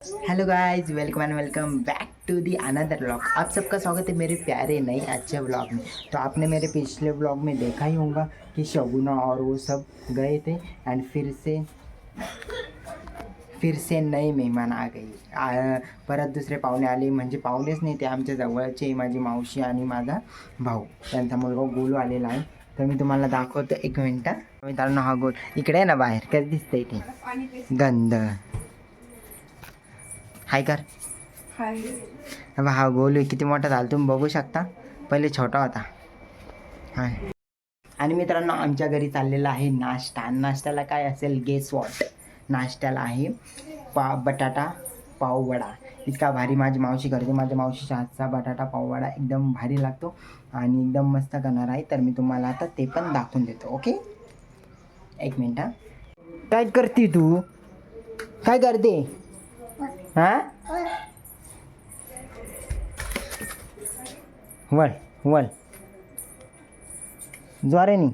Hello guys, welcome and welcome back to the another vlog. आप सबका स्वागत है मेरे प्यारे नए अच्छे व्लॉग में। तो आपने मेरे पिछले व्लॉग में देखा ही होगा कि शगुना और वो सब गए थे एंड फिर से नए मेहमान आ गई। परत दुसरे पाहुणे आले, म्हणजे पाहुणेच नाही ते आमच्या जवळचे, माझी मावशी आणि माझा भाऊ, त्यांचा मुलगा गोलू आलेला आहे। तर मी तुम्हाला दाखवतो, एक मिनटं मित्रांनो। हा गोल इकडे आहे ना, बाहेर कसं दिसतंय ते गंध। हाय कर। अब हा गोलू किती मोठा झाला तुम्ही बघू शकता, पहिले छोटा होता। हाय। आणि मित्रांनो, आमच्या घरी चाललेला आहे नाश्ता। नाश्त्याला काय असेल गेस वॉट। नाश्त्याला आहे बटाटा पाव वडा। इतका भारी माझी मावशी करते। माझ्या मावशीच्या हातचा बटाटा पाव वडा एकदम भारी लागतो आणि एकदम मस्त करणार आहे। तर मी तुम्हाला आता ते पण दाखवून देतो। ओके, एक मिनिट। काय करते तू, काय करते? हां, वळ वळ, ज्वारेनी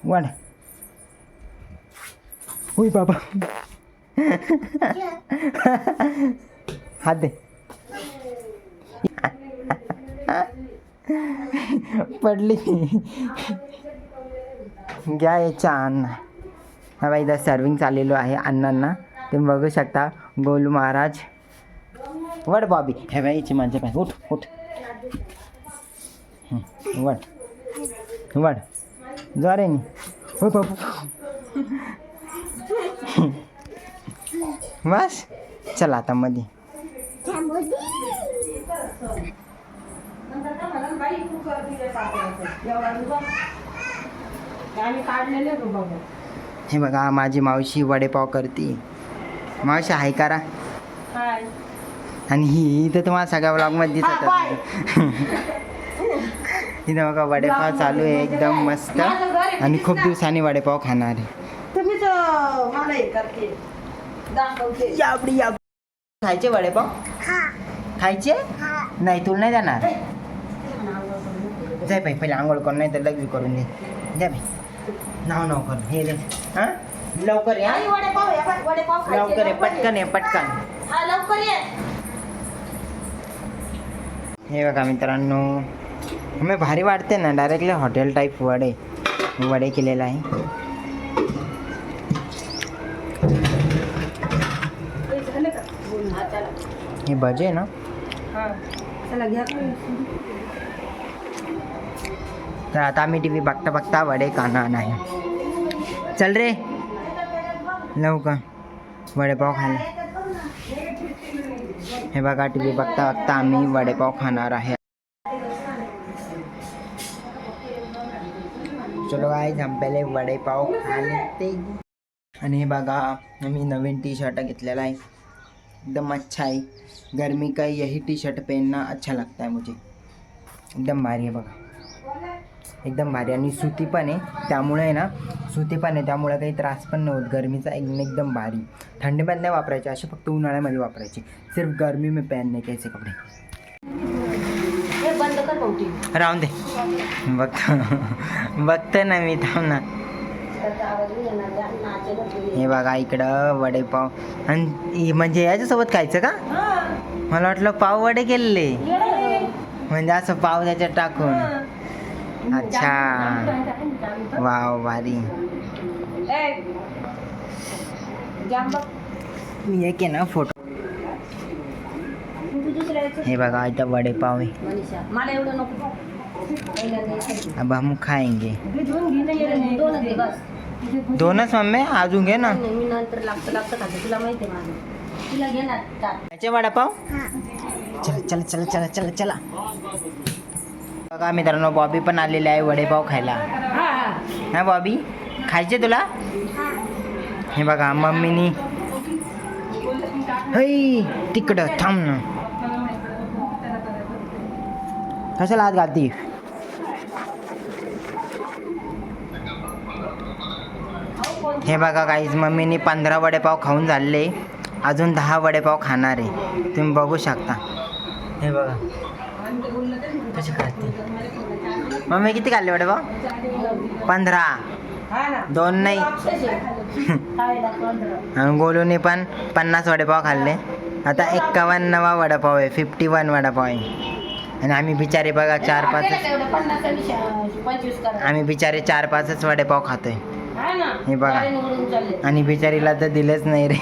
वळ। उई बाबा, हात दे। पडली। घ्या याच्या अन्न। हा बाई, इथं सर्विंग चाललेलो आहे अण्णांना, तुम्ही बघू शकता। गोलू महाराज वड बॉबी, हे बाई याची माझ्या पाय, उठ उठ, वड वड ज्वारेनी। हो बाबू, बस चला आता मध्ये। हे बघा, माझी मावशी वडेपाव करते। मावशी हाय करा। आणि ही इथं तुम्हाला सगळ्या ब्लॉगमध्ये दिसत इथं बघा, वडेपाव चालू आहे एकदम मस्त। आणि खूप दिवसांनी वडेपाव खाणार आहे। खायचे वडेपाव? खायचे नाही, तुला नाही देणार। जाय बाई, पहिले आंघोळ करून, नाही तर लगेच करून दे। जाय बाई, नाव करून हे दे। हां, लवकर या, लवकर ये, पटकन ये, पटकन लवकर ये। हे बघा मित्रांनो, मी भारी वाटते ना, डायरेक्टली हॉटेल टाईप वडे केलेला आहे। हे भजे ना, तर आता आम्ही टी व्ही बघता बघता वडे खाणार नाही। चल रे लवकर वडेपाव खायला। हे बघा, टी व्ही बघता बघता आम्ही वडेपाव खाणार आहे। चलो गाइस, हम पहिले वडेपाव खा लेते। आणि हे बघा, मी नवीन टी शर्ट घेतलेला आहे, एकदम अच्छा है। गर्मी का यही टी शर्ट पहनना अच्छा लगता है मुझे। एकदम भारी आहे बघा, एकदम भारी। आणि सुती पण आहे, त्यामुळे ना, सुती पण आहे त्यामुळे काही त्रास पण नाही होत गरमीचा। एकदम भारी। थंडी पण नाही वापरायची, असे फक्त उन्हाळ्यामध्ये वापरायचे। सिर्फ गर्मी में पहनने के ऐसे कपडे। राहून दे, बघतो ना मी, थांब ना। हे बघा, इकडं वडेपाव, आणि म्हणजे याच्यासोबत खायचं का? मला वाटलं पाव वडे केलेले, म्हणजे असं पाव त्याच्यात टाकून। अच्छा, वाव, भारी। मी एक आहे ना फोटो। हे बघा, इथं वडेपाव आहे। अब हम खाएंगे। दोनच मम्मी, अजून घे ना। खायचे वडापाव? चला चला चला चला चला। बघा मित्रांनो, बॉबी पण आलेले आहे वडेपाव खायला। हा बॉबी, खायचे तुला? हे बघा, मम्मीनी हई तिकडं थांब ना, कशाला हात घालती? हे बघा गाईज, मम्मीनी 15 वडेपाव खाऊन झाले, अजून 10 वडेपाव खाणार आहे, तुम्ही बघू शकता। हे बघा कसे खाते मम्मी। किती खाल्ले वडेपाव? 15, 2 नाही। गोलूने पण 50 वडेपाव खाल्ले। आता 51 वडापाव आहे, 51 वडापाव आहे. आणि आम्ही बिचारे बघा 4-5 आम्ही बिचारे 4-5च वडेपाव खातोय हे बघा. आणि बिचारीला तर दिलंच नाही रे.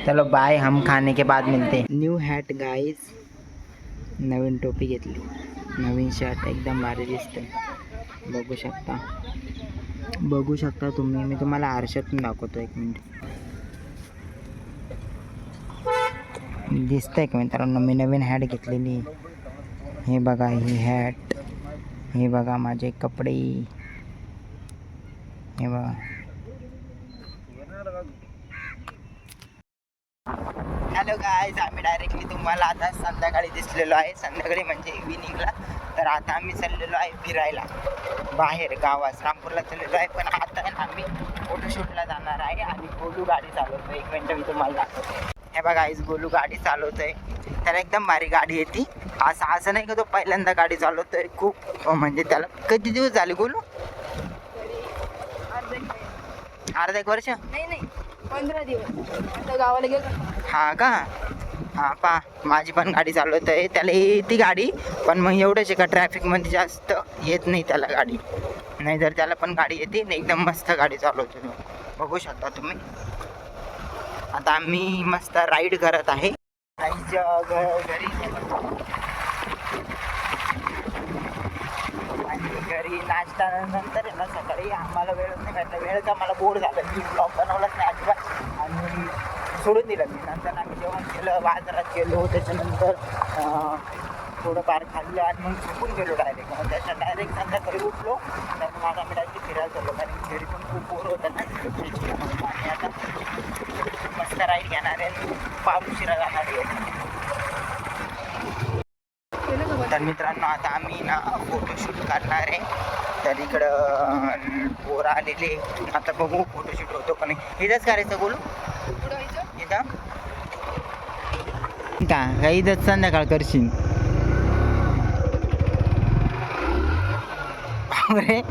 चलो बाय, हम खाने के बाद मिलते. न्यू हॅट गाईज, नवीन टोपी घेतली, नवीन शर्ट, एकदम भारी दिसते. बघू शकता तुम्ही. मी तुम्हाला आरशातून दाखवतो, 1 मिनिट. दिसतंय का मित्रांनो? मी नवीन हॅट घेतलेली. हे बघा ही हॅट, हे बघा माझे कपडे, हे बघा. हॅलो गाईज, आम्ही डायरेक्टली तुम्हाला आता संध्याकाळी दिसलेलो आहे. संध्याकाळी म्हणजे इव्हिनिंगला. तर आता आम्ही चाललेलो आहे फिरायला बाहेर गावात, रामपूरला चाललेलो आहे. पण आता आम्ही फोटोशूटला जाणार आहे आणि गोलू गाडी चालवतो. 1 मिनिट मी तुम्हाला दाखवतो. हे बघा गाईज, गोलू गाडी चालवतोय. त्याला एकदम भारी गाडी येते. असं नाही का तो पहिल्यांदा गाडी चालवतोय. खूप म्हणजे त्याला किती दिवस झाले गोलू? अर्धा 1 वर्ष? नाही 15 दिवस. आता गावाला गेलो. हा का? हां पा, माझी पण गाडी चालवत आहे. त्याला येते गाडी, पण मग एवढंच आहे का ट्रॅफिकमध्ये जास्त येत नाही त्याला गाडी. नाही जर त्याला पण गाडी येते, एकदम मस्त गाडी चालवतो तो. बघू शकता तुम्ही. आता आम्ही मस्त राईड करत आहे आईच्या घरी. आणि घरी नाश्ता नंतर आहे ना, सकाळी आम्हाला वेळच नाही भेटला. वेळचा मला बोर झाला, मी ब्लॉग बनवलाच नाही अजिबात आणि सोडून दिलं मी. नंतर आम्ही जेवण केलं, बाजारात गेलो, त्याच्यानंतर थोडंफार खाल्लं आणि मग झोपून गेलो डायरेक्ट. मग त्याच्या डायरेक्ट संध्याकाळी उठलो. त्यामुळे माझा आम्ही डायरेक्ट फिरायला चाललो, कारण घरी पण खूप बोर होतं ना. आणि आता मस्त राईड घेणार आहे, फार उशिरा जाणार आहे. तर मित्रांनो, आता आम्ही ना फोटोशूट करणार आहे. तर इकडं पोर आलेले. आता बघू फोटोशूट होतो का नाही. इथंच करायचं बोलू, इथं का इथंच संध्याकाळ करशील? रे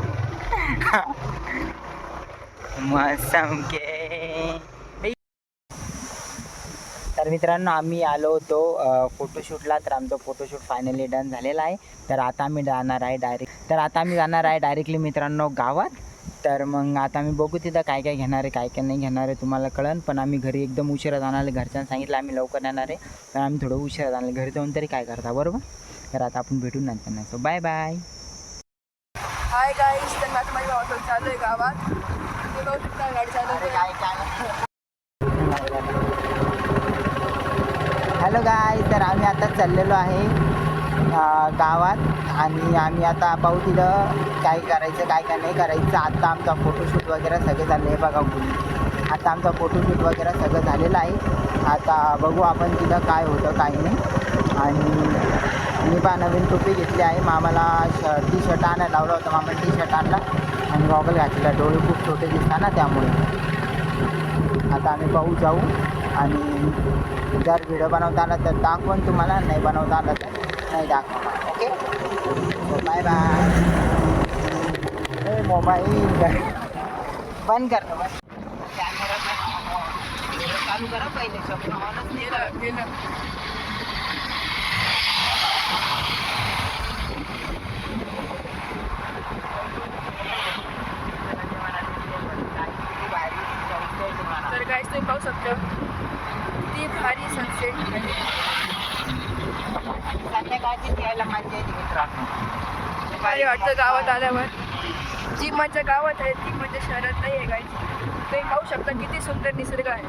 मौसम के. तर मित्रांनो, आम्ही आलो होतो फोटोशूटला. तर आमचं फोटोशूट फायनली डन झालेला आहे. तर आता आम्ही जाणार आहे डायरेक्टली मित्रांनो गावात. तर मग आता आम्ही बघू तिथं काय काय घेणार आहे, काय काय नाही घेणार आहे, तुम्हाला कळन. पण आम्ही घरी एकदम उशिरा जाणार आहे. घरच्यांना सांगितलं आम्ही लवकर येणार आहे, तर आम्ही थोडं उशिरा जाणार. घरी जाऊन तरी काय करता, बरोबर? तर आता आपण भेटून नंतर. So bye bye. Hi guys, तर आता माझ्या भावासोबत चालू आहे गावात. गाडी चालू. हॅलो गाय, तर आम्ही आता चाललेलो आहे गावात. आणि आम्ही आता पाहू तिथं काय करायचं, काय काय नाही करायचं. आता आमचा फोटोशूट वगैरे सगळे झाले बघा. आता आमचा फोटोशूट वगैरे सगळं झालेलं आहे. आता बघू आपण तिथं काय होतं काय नाही. आणि मी पण नवीन टोपी घेतली आहे. मामाला टी शर्ट आणायला लावला होता. मामाला टी शर्ट आणला आणि गॉगल घातलेला. डोळे खूप छोटे दिसतात ना, त्यामुळे. आता आम्ही पाहू जाऊ. आणि जर व्हिडिओ बनवता आला तर दाखवून तुम्हाला, नाही बनवता आला तर नाही दाखवणार. Okay, bye bye. मोबाईल बंद कर ना, बस. कॅमेरा चालू करा पहिले. शब्द ऑनच गेलं. तर गाईज तुम्ही पाहू शकता ती भारी सनसेट. संध्याकाळची यायला मजा येते मित्रांनो. भारी वाटतं गावात आल्यावर. जी मजा गावात आहे ती मजा शहरात नाही आहे गाईज. तुम्ही पाहू शकता किती सुंदर निसर्ग आहे.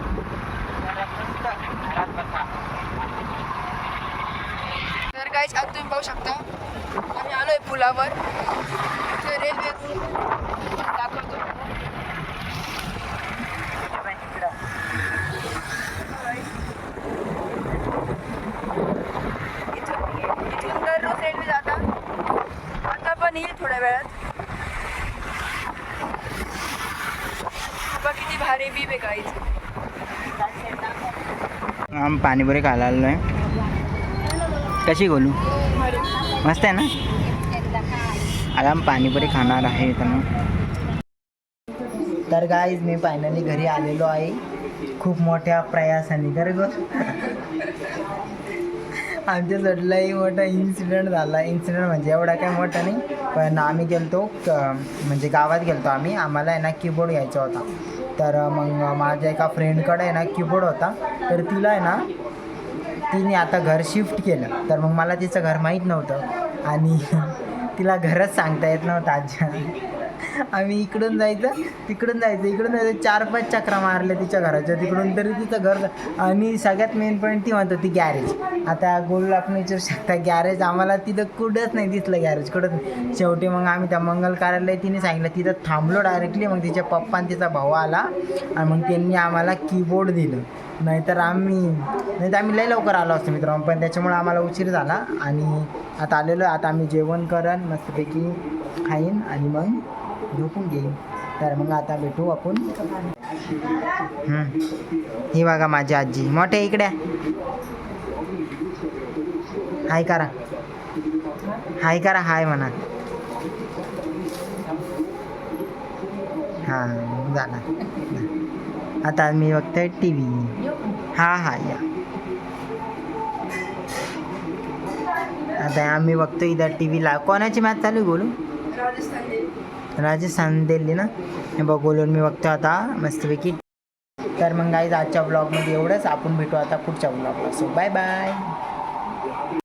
तर गाईज आज तुम्ही पाहू शकता आम्ही आलो आहे पुलावर. रेल्वे दाखवतो. इथून दररोज रेल्वे जातात. आता पण येईल थोड्या वेळात. बघा किती भारी व्ह्यू आहे गाईज. आम्ही पाणीपुरी खायला आलो आहे. कशी बोलू, मस्त आहे ना. आता आम्ही पाणीपुरी खाणार आहे. तर गाईज मी फायनली घरी आलेलो आहे खूप मोठ्या प्रयासाने. तर ग आमच्या सोडलाही मोठा इन्सिडेंट झाला. इन्सिडेंट म्हणजे एवढा काय मोठा नाही, पण आम्ही गेलतो म्हणजे गावात गेलतो आम्ही. आम्हाला आहे ना कीबोर्ड घ्यायचा होता. तर मग माझ्या एका फ्रेंडकडे आहे ना कीबोर्ड होता. तर तिला आहे ना तिने आता घर शिफ्ट केलं. तर मग मला तिचं घर माहीत नव्हतं आणि तिला घरच सांगता येत नव्हतं आज्या. आम्ही इकडून जायचं इकडून जायचं 4-5 चक्रा मारल्या तिच्या घराच्या तिकडून, तरी तिचं घर. आणि सगळ्यात मेन पॉईंट ती म्हणत होती गॅरेज. आता गोल आपण विचारू शकता गॅरेज, आम्हाला तिथं कुठंच नाही दिसलं गॅरेज कुठंच नाही. शेवटी मग आम्ही त्या मंगल कार्यालय तिने सांगितलं तिथं थांबलो डायरेक्टली. मग तिच्या पप्पा आणि तिचा भाऊ आला आणि मग त्यांनी आम्हाला कीबोर्ड दिलं. नाहीतर आम्ही लई लवकर आलो असतो मित्रांनो, पण त्याच्यामुळे आम्हाला उशीर झाला. आणि आता आलेलो आता आम्ही जेवण करन मस्तपैकी खाईन आणि मग झोपून घेईन. तर मग आता भेटू आपण. ही बघा माझी आजी मोठे इकडे हाय करा, हाय करा, हाय म्हणा. हां झाला. आता मी बघतोय टी व्ही. हा या. आता आम्ही बघतो इथं टी व्हीला. कोणाची मॅच चालू आहे बोलू? राजस्थान दिल्ली ना. हे बघ बोलून मी बघतो आता मस्तपैकी. तर मग गाईज आजच्या ब्लॉगमध्ये एवढंच. आपण भेटू आता पुढच्या ब्लॉगला. So bye bye.